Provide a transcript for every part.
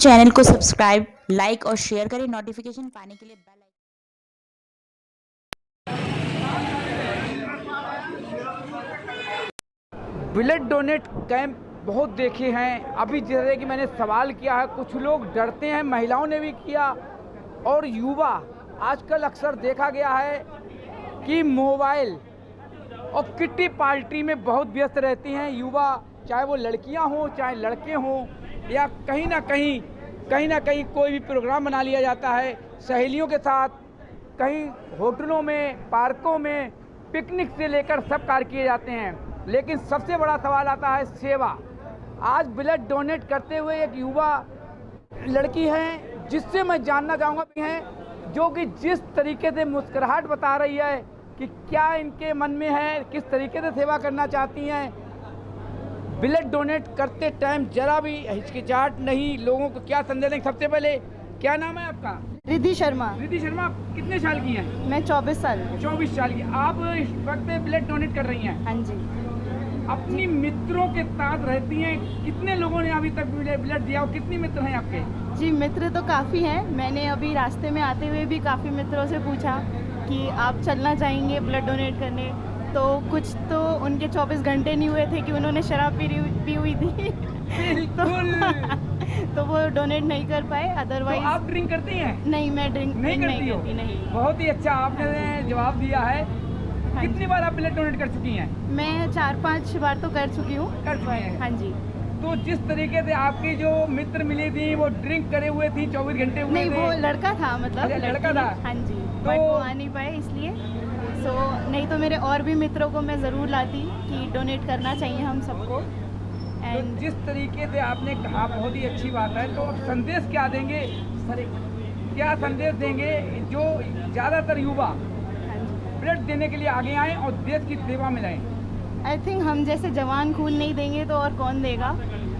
Channel को subscribe, like और share करें। नोटिफिकेशन पाने के लिए bell icon. Blood donate camp बहुत देखे हैं। अभी जैसे कि मैंने सवाल किया है, कुछ लोग डरते हैं, महिलाओं ने भी किया और युवा आजकल अक्सर देखा गया है कि मोबाइल और किट्टी पार्टी में बहुत व्यस्त रहती हैं युवा, चाहे वो लड़कियां हों चाहे लड़के हों, या कहीं ना कहीं कोई भी प्रोग्राम बना लिया जाता है सहेलियों के साथ, कहीं होटलों में, पार्कों में, पिकनिक से लेकर सब कार्य किए जाते हैं। लेकिन सबसे बड़ा सवाल आता है सेवा। आज ब्लड डोनेट करते हुए एक युवा लड़की है जिससे मैं जानना चाहूँगा भी हैं, जो कि जिस तरीके से मुस्कुराहट बता रही है कि क्या इनके मन में है, किस तरीके से सेवा करना चाहती हैं। ब्लड डोनेट करते टाइम जरा भी हिचकिचाहट नहीं, लोगों को क्या संदेश दें। सबसे पहले क्या नाम है आपका? रिद्धि शर्मा। रिद्धि शर्मा, आप कितने साल की हैं? मैं 24 साल की। 24 साल की। आप इस वक्त ब्लड डोनेट कर रही हैं? हाँ जी। अपनी मित्रों के साथ रहती हैं, कितने लोगों ने अभी तक ब्लड दिया और कितनी मित्र हैं आपके? जी, मित्र तो काफ़ी हैं। मैंने अभी रास्ते में आते हुए भी काफ़ी मित्रों से पूछा कि आप चलना चाहेंगे ब्लड डोनेट करने, तो कुछ तो उनके 24 घंटे नहीं हुए थे कि उन्होंने शराब पी हुई थी तो वो डोनेट नहीं कर पाए। अदरवाइज तो आप ड्रिंक करती हैं? नहीं, मैं ड्रिंक नहीं करती। नहीं। बहुत ही अच्छा आपने जवाब दिया है। हाँ कितनी बार आप ब्लड डोनेट कर चुकी हैं? मैं 4-5 बार तो कर चुकी हूँ। कर चुकी हैं? हाँ जी। तो जिस तरीके से आपकी जो मित्र मिली थी वो ड्रिंक करे हुए थी, 24 घंटे हुए नहीं, थे। वो लड़का था, मतलब लड़का था। हाँ जी। तो बट वो आ नहीं पाए इसलिए। नहीं तो मेरे और भी मित्रों को मैं ज़रूर लाती कि डोनेट करना चाहिए हम सबको। तो जिस तरीके से आपने कहा बहुत ही अच्छी बात है। तो अब संदेश क्या देंगे सर, क्या संदेश देंगे जो ज़्यादातर युवा ब्लड देने के लिए आगे आएँ और देश की सेवा में लाएँ? आई थिंक हम जैसे जवान खून नहीं देंगे तो और कौन देगा।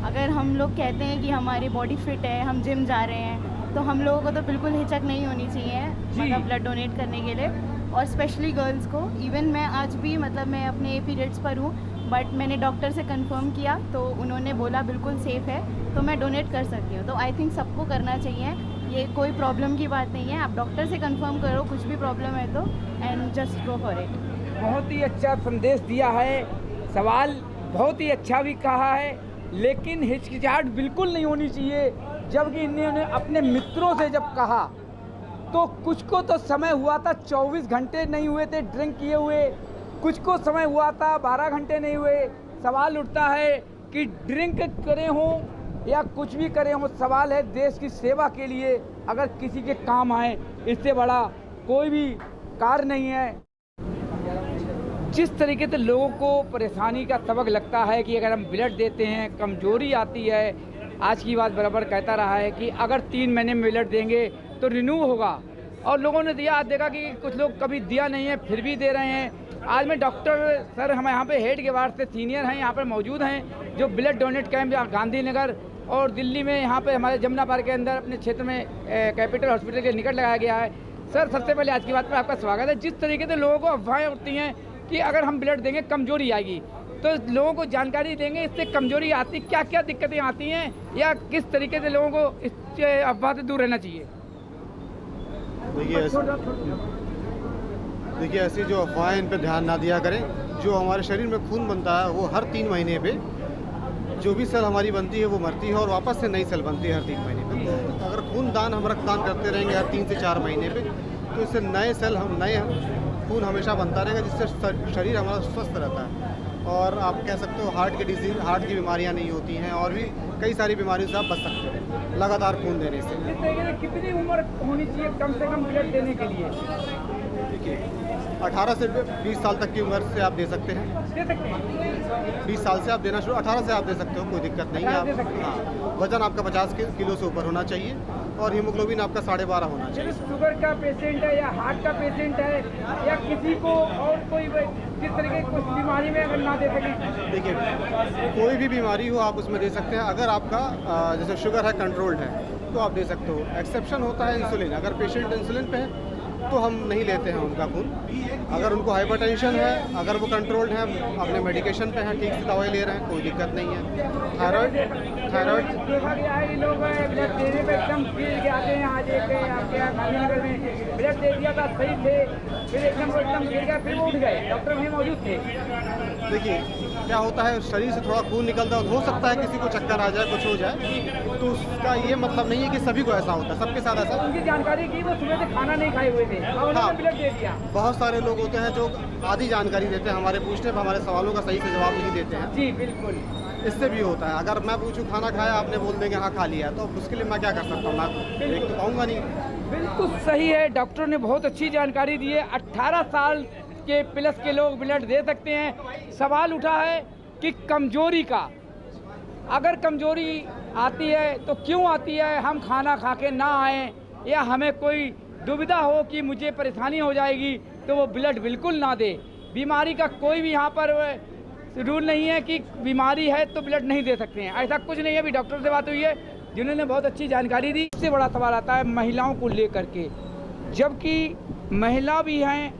अगर हम लोग कहते हैं कि हमारी बॉडी फिट है, हम जिम जा रहे हैं, तो हम लोगों को तो बिल्कुल हिचक नहीं होनी चाहिए मतलब ब्लड डोनेट करने के लिए। और स्पेशली गर्ल्स को। इवन मैं आज भी मतलब मैं अपने पीरियड्स पर हूँ, बट मैंने डॉक्टर से कंफर्म किया तो उन्होंने बोला बिल्कुल सेफ़ है, तो मैं डोनेट कर सकती हूँ। तो आई थिंक सबको करना चाहिए, ये कोई प्रॉब्लम की बात नहीं है। आप डॉक्टर से कंफर्म करो कुछ भी प्रॉब्लम है तो, and just go for it. बहुत ही अच्छा संदेश दिया है, सवाल बहुत ही अच्छा भी कहा है, लेकिन हिचकिचाहट बिल्कुल नहीं होनी चाहिए। जबकि इन्होंने अपने मित्रों से जब कहा तो कुछ को तो समय हुआ था 24 घंटे नहीं हुए थे ड्रिंक किए हुए, कुछ को समय हुआ था 12 घंटे नहीं हुए। सवाल उठता है कि ड्रिंक करे हों या कुछ भी करे हों, सवाल है देश की सेवा के लिए अगर किसी के काम आए, इससे बड़ा कोई भी कार्य नहीं है। जिस तरीके से लोगों को परेशानी का सबक लगता है कि अगर हम ब्लड देते हैं कमजोरी आती है। आज की बात बराबर कहता रहा है कि अगर 3 महीने में ब्लड देंगे तो रिन्यू होगा, और लोगों ने दिया। आज देखा कि कुछ लोग कभी दिया नहीं है फिर भी दे रहे हैं। आज मैं डॉक्टर सर, हम यहाँ पे हेड के वार्ड से सीनियर हैं, यहाँ पर मौजूद हैं, जो ब्लड डोनेट कैंप गांधीनगर और दिल्ली में यहाँ पे हमारे जमुना पार्क के अंदर अपने क्षेत्र में कैपिटल हॉस्पिटल के निकट लगाया गया है। सर, सबसे पहले आज की बात पर आपका स्वागत है। जिस तरीके से लोगों को अफवाहें उठती हैं कि अगर हम ब्लड देंगे कमजोरी आएगी, तो लोगों को जानकारी देंगे इससे कमजोरी आती, क्या क्या दिक्कतें आती हैं, या किस तरीके से लोगों को इस अफवाह से दूर रहना चाहिए? देखिए ऐसी जो अफवाहें, इन पे ध्यान ना दिया करें। जो हमारे शरीर में खून बनता है वो हर 3 महीने पे जो भी सेल हमारी बनती है वो मरती है और वापस से नई सेल बनती है हर 3 महीने पे। तो अगर खून दान हम रक्तदान करते रहेंगे हर 3 से 4 महीने पे, तो इससे नए सेल नए खून हमेशा बनता रहेगा, जिससे शरीर हमारा स्वस्थ रहता है। और आप कह सकते हो हार्ट की बीमारियां नहीं होती हैं, और भी कई सारी बीमारियों से आप बच सकते हैं लगातार खून देने से। कितनी उम्र होनी चाहिए कम से कम ब्लड देने के लिए? देखिए 18 से 20 साल तक की उम्र से आप दे सकते हैं। 20 साल से आप देना शुरू, 18 से आप दे सकते हो, कोई दिक्कत नहीं है। आप हाँ, वजन आपका 50 किलो से ऊपर होना चाहिए और हीमोग्लोबिन आपका 12.5 होना चाहिए। शुगर का पेशेंट है या हार्ट का पेशेंट है या किसी को और कोई जिस तरीके की कुछ बीमारी में अगर ना दे सकें? देखिए कोई भी बीमारी हो आप उसमें दे सकते हैं। अगर आपका जैसे शुगर है कंट्रोल्ड है तो आप दे सकते हो। एक्सेप्शन होता है इंसुलिन। अगर पेशेंट इंसुलिन पे है तो हम नहीं लेते हैं उनका खून। अगर उनको हाइपरटेंशन है, अगर वो कंट्रोल्ड हैं, अपने मेडिकेशन पे हैं, ठीक से दवाई ले रहे हैं, कोई दिक्कत नहीं है। थायराइड देखा गया है कि लोग ब्लड देने पे एकदम गिर के आते हैं। आज एक आपके यहाँ गांधीनगर में ब्लड दे दिया था, सही थे, फिर एकदम गिर गया, फिर वो उठ गए, डॉक्टर वहीं मौजूद थे। देखिए क्या होता है, शरीर से थोड़ा खून निकलता है, हो सकता है किसी को चक्कर आ जाए, कुछ हो जाए, तो उसका ये मतलब नहीं है कि सभी को ऐसा होता है, सबके साथ ऐसा। उनकी जानकारी की वो सुबह से खाना नहीं खाए हुए थे और उन्होंने ब्लड दे दिया। बहुत सारे लोग होते हैं जो आधी जानकारी देते हैं, हमारे पूछने पर हमारे सवालों का सही से जवाब नहीं देते हैं। जी बिल्कुल, इससे भी होता है। अगर मैं पूछूं खाना खाया, आपने बोल देंगे हाँ खा लिया, तो उसके लिए मैं क्या कर सकता हूँ, मैं देख तो पाऊंगा नहीं। बिल्कुल सही है, डॉक्टर ने बहुत अच्छी जानकारी दी है। 18 साल के प्लस के लोग ब्लड दे सकते हैं। सवाल उठा है कि कमजोरी का, अगर कमजोरी आती है तो क्यों आती है, हम खाना खा के ना आएँ या हमें कोई दुविधा हो कि मुझे परेशानी हो जाएगी तो वो ब्लड बिल्कुल ना दे। बीमारी का कोई भी यहाँ पर रूल नहीं है कि बीमारी है तो ब्लड नहीं दे सकते हैं, ऐसा कुछ नहीं है। अभी डॉक्टर से बात हुई है जिन्होंने बहुत अच्छी जानकारी दी। सबसे बड़ा सवाल आता है महिलाओं को लेकर के, जबकि महिला भी हैं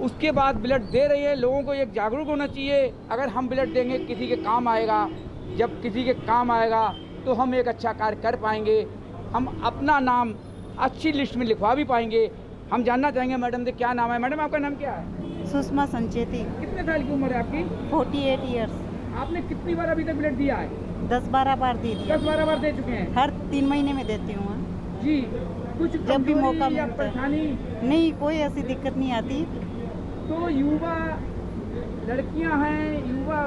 उसके बाद ब्लड दे रही है। लोगों को एक जागरूक होना चाहिए, अगर हम ब्लड देंगे किसी के काम आएगा, जब किसी के काम आएगा तो हम एक अच्छा कार्य कर पाएंगे, हम अपना नाम अच्छी लिस्ट में लिखवा भी पाएंगे। हम जानना चाहेंगे मैडम से, क्या नाम है मैडम, आपका नाम क्या है? सुषमा संचेती। कितने साल की उम्र है आपकी? 48 ईयर्स। आपने कितनी बार अभी तक ब्लड दिया है? 10-12 बार दे दिया। 10-12 बार दे चुके हैं? हर 3 महीने में देती हूँ। जी, कुछ जब भी मौका कमजोरी या मिलता है। परेशानी? नहीं, कोई ऐसी दिक्कत नहीं आती। तो युवा लड़कियां हैं, युवा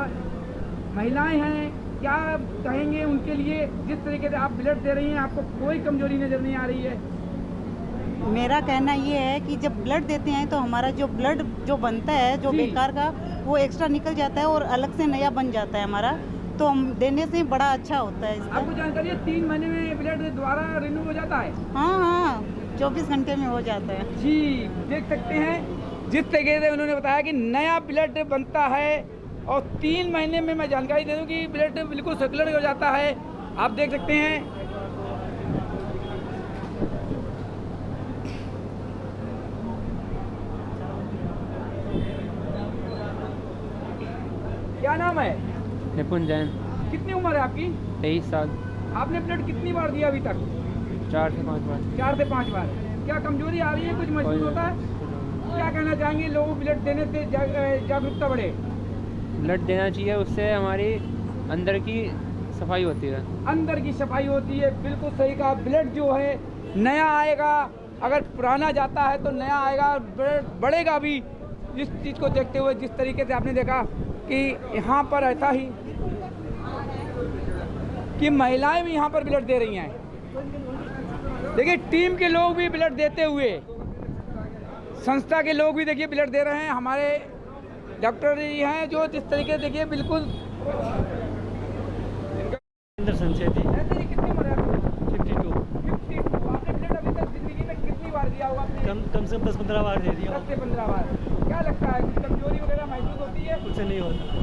महिलाएं हैं, क्या कहेंगे उनके लिए? जिस तरीके से आप ब्लड दे रही हैं, आपको कोई कमजोरी नज़र नहीं आ रही है? मेरा कहना ये है कि जब ब्लड देते हैं तो हमारा जो ब्लड जो बनता है, जो जी। बेकार का, वो एक्स्ट्रा निकल जाता है और अलग से नया बन जाता है हमारा, तो हम देने से बड़ा अच्छा होता है इसका। आपको जानकारी है 3 महीने में ब्लड दोबारा रिन्यू हो जाता है? हाँ, 24 घंटे में हो जाता है। जी, देख सकते हैं जिस तरीके से उन्होंने बताया कि नया ब्लड बनता है और 3 महीने में मैं जानकारी दे दूं कि ब्लड बिल्कुल सर्कुलर हो जाता है। आप देख सकते हैं। क्या नाम है? निपुण जैन। कितनी उम्र है आपकी? 23 साल। आपने ब्लड कितनी बार दिया अभी तक? 4 से 5 बार। 4 से 5 बार। क्या कमजोरी आ रही है, कुछ महसूस होता है? क्या कहना चाहेंगे, लोगों को ब्लड देने से जागरूकता बढ़े? ब्लड देना चाहिए, उससे हमारी अंदर की सफाई होती है। अंदर की सफाई होती है, बिल्कुल सही कहा। ब्लड जो है नया आएगा, अगर पुराना जाता है तो नया आएगा, ब्लड बढ़ेगा भी। जिस चीज़ को देखते हुए, जिस तरीके से आपने देखा कि यहाँ पर ऐसा ही कि महिलाएं भी यहाँ पर ब्लड दे रही हैं। देखिए टीम के लोग भी ब्लड देते हुए, संस्था के लोग भी देखिए ब्लड दे रहे हैं। हमारे डॉक्टर जी हैं जो जिस तरीके से देखिए बिल्कुल। संचेती। ऐसे ही कितनी उम्र है आपकी? 52। 52। आपने ब्लड अभी तक जिंदगी में कितनी बार दिया होगा आपने? कम से कम 10-15 बार दे दिया। 10 से 15 बार। क्या लगता है, कुछ कमजोरी वगैरह महसूस होती है? कुछ नहीं होता।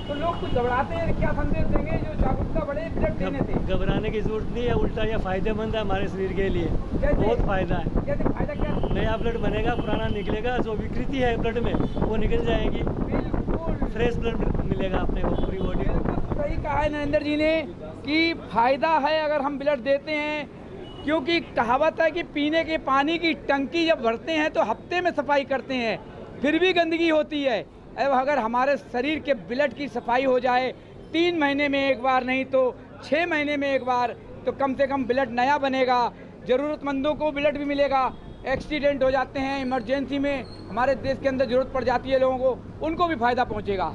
तो लोग कुछ घबराते हैं, क्या संदेश देंगे जो जागरूकता बढ़े ब्लड देने से? घबराने की जरूरत नहीं है, उल्टा यह फायदेमंद है हमारे शरीर के लिए। कैसे? बहुत फायदा है। कैसे फायदा क्या? नया ब्लड बनेगा, पुराना निकलेगा, जो विकृति है ब्लड में वो निकल जाएगी, बिल्कुल फ्रेश ब्लड मिलेगा अपने को पूरी बॉडी को। बिल्कुल सही कहा है नरेंद्र जी ने कि फायदा है अगर हम ब्लड देते हैं, क्योंकि कहावत है कि पीने के पानी की टंकी जब भरते हैं तो हफ्ते में सफाई करते हैं, फिर भी गंदगी होती है। अगर हमारे शरीर के ब्लड की सफाई हो जाए 3 महीने में एक बार, नहीं तो 6 महीने में एक बार, तो कम से कम ब्लड नया बनेगा। ज़रूरतमंदों को ब्लड भी मिलेगा। एक्सीडेंट हो जाते हैं, इमरजेंसी में हमारे देश के अंदर ज़रूरत पड़ जाती है लोगों को, उनको भी फ़ायदा पहुंचेगा।